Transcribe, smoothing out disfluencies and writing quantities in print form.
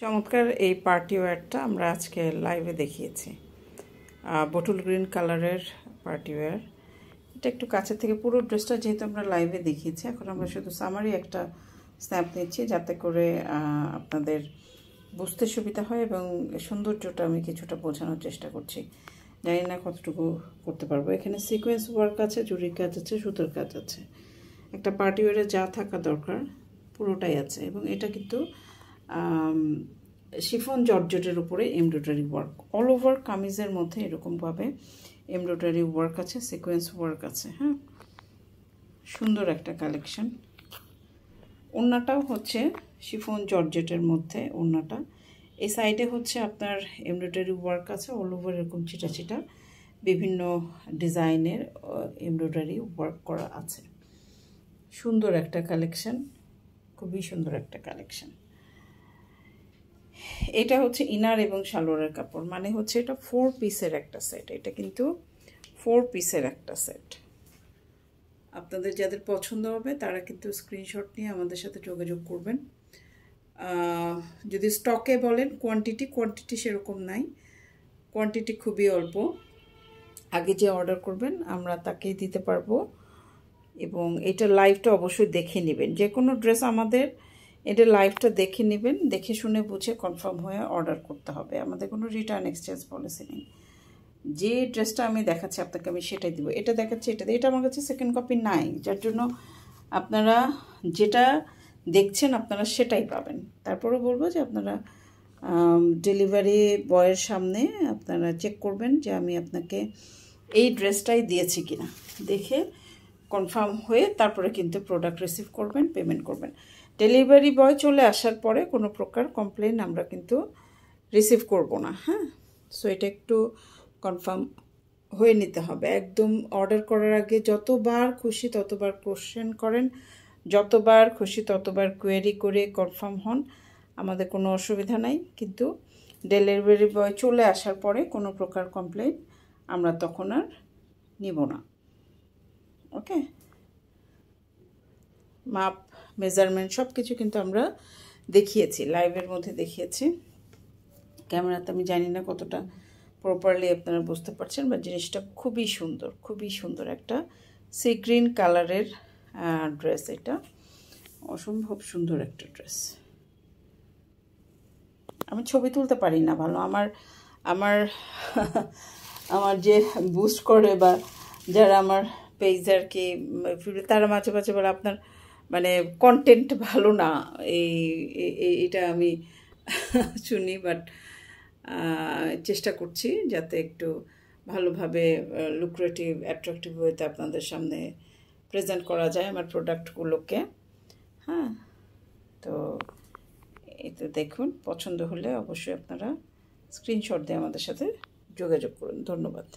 চমৎকার এই পার্টি ওয়্যারটা আমরা আজকে লাইভে দেখিয়েছি। বটল গ্রিন কালারের পার্টি ওয়্যার। এটা একটু কাছে থেকে পুরো ড্রেসটা যেহেতু আমরা লাইভে দেখিয়েছি, এখন আমরা শুধু সামারি একটা স্ন্যাপ নিচ্ছি যাতে করে আপনাদের বুঝতে সুবিধা হয় এবং সৌন্দর্যটা আমি কিছুটা বোঝানোর চেষ্টা করছি। জানি না কতটুকু করতে পারবো। এখানে সিকোয়েন্স ওয়ার্ক আছে, জুরির কাজ আছে, সুতোর কাজ আছে। একটা পার্টি ওয়্যারে যা থাকা দরকার পুরোটাই আছে। এবং এটা কিন্তু শিফন জর্জেটের উপরে এমব্রয়ডারি ওয়ার্ক, অল ওভার কামিজের মধ্যে এরকমভাবে এমব্রয়ডারি ওয়ার্ক আছে, সিকোয়েন্স ওয়ার্ক আছে। হ্যাঁ, সুন্দর একটা কালেকশন। ওড়নাটাও হচ্ছে শিফন জর্জেটের মধ্যে ওড়নাটা। এই সাইডে হচ্ছে আপনার এমব্রয়ডারি ওয়ার্ক আছে, অল ওভার এরকম ছিটা ছিটা বিভিন্ন ডিজাইনের এমব্রয়ডারি ওয়ার্ক করা আছে। সুন্দর একটা কালেকশন, খুবই সুন্দর একটা কালেকশন। এটা হচ্ছে ইনার এবং সালোয়ারের কাপড়, মানে হচ্ছে এটা 4 পিসের একটা সেট। এটা কিন্তু 4 পিসের একটা সেট। আপনাদের যাদের পছন্দ হবে তারা কিন্তু স্ক্রিনশট নিয়ে আমাদের সাথে যোগাযোগ করবেন। যদি স্টকে বলেন কোয়ান্টিটি সেরকম নাই, কোয়ান্টিটি খুবই অল্প। আগে যে অর্ডার করবেন আমরা তাকেই দিতে পারবো। এবং এটা লাইভটা অবশ্যই দেখে নেবেন। যে কোনো ড্রেস আমাদের এটা লাইভটা দেখে নেবেন, দেখে শুনে বুঝে কনফার্ম হয়ে অর্ডার করতে হবে। আমাদের কোনো রিটার্ন এক্সচেঞ্জ পলিসি নেই। যে ড্রেসটা আমি দেখাচ্ছি আপনাকে আমি সেটাই দিব। এটা দেখাচ্ছি, এটা আমার কাছে সেকেন্ড কপি নাই, যার জন্য আপনারা যেটা দেখছেন আপনারা সেটাই পাবেন। তারপরে বলবো যে আপনারা ডেলিভারি বয়ের সামনে আপনারা চেক করবেন যে আমি আপনাকে এই ড্রেসটাই দিয়েছি কিনা, দেখে কনফার্ম হয়ে তারপরে কিন্তু প্রোডাক্ট রিসিভ করবেন, পেমেন্ট করবেন। ডেলিভারি বয় চলে আসার পরে কোনো প্রকার কমপ্লেন আমরা কিন্তু রিসিভ করব না। হ্যাঁ, সো এটা একটু কনফার্ম হয়ে নিতে হবে। একদম অর্ডার করার আগে যতবার খুশি ততবার কোশ্চেন করেন, যতবার খুশি ততবার কোয়েরি করে কনফার্ম হন, আমাদের কোনো অসুবিধা নাই। কিন্তু ডেলিভারি বয় চলে আসার পরে কোনো প্রকার কমপ্লেন আমরা তখন আর নিব না। ওকে, মাপ মেজারমেন্ট সব কিছু কিন্তু আমরা দেখিয়েছি, লাইভের মধ্যে দেখিয়েছি। ক্যামেরাতে আমি জানি না কতটা প্রপারলি আপনারা বুঝতে পারছেন, বা জিনিসটা খুবই সুন্দর, খুবই সুন্দর একটা সি গ্রিন কালারের ড্রেস। এটা অসম্ভব সুন্দর একটা ড্রেস। আমি ছবি তুলতে পারি না ভালো, আমার আমার আমার যে বুস্ট করে বা যারা আমার পেজ আর কি, তারা মাঝে মাঝে বলে আপনার মানে কন্টেন্ট ভালো না, এটা আমি শুনি। বাট চেষ্টা করছি যাতে একটু ভালোভাবে লুক্রেটিভ অ্যাট্রাকটিভ ওয়েতে আপনাদের সামনে প্রেজেন্ট করা যায় আমার প্রোডাক্টগুলোকে। হ্যাঁ, তো এতে দেখুন, পছন্দ হলে অবশ্যই আপনারা স্ক্রিনশট দিয়ে আমাদের সাথে যোগাযোগ করুন। ধন্যবাদ।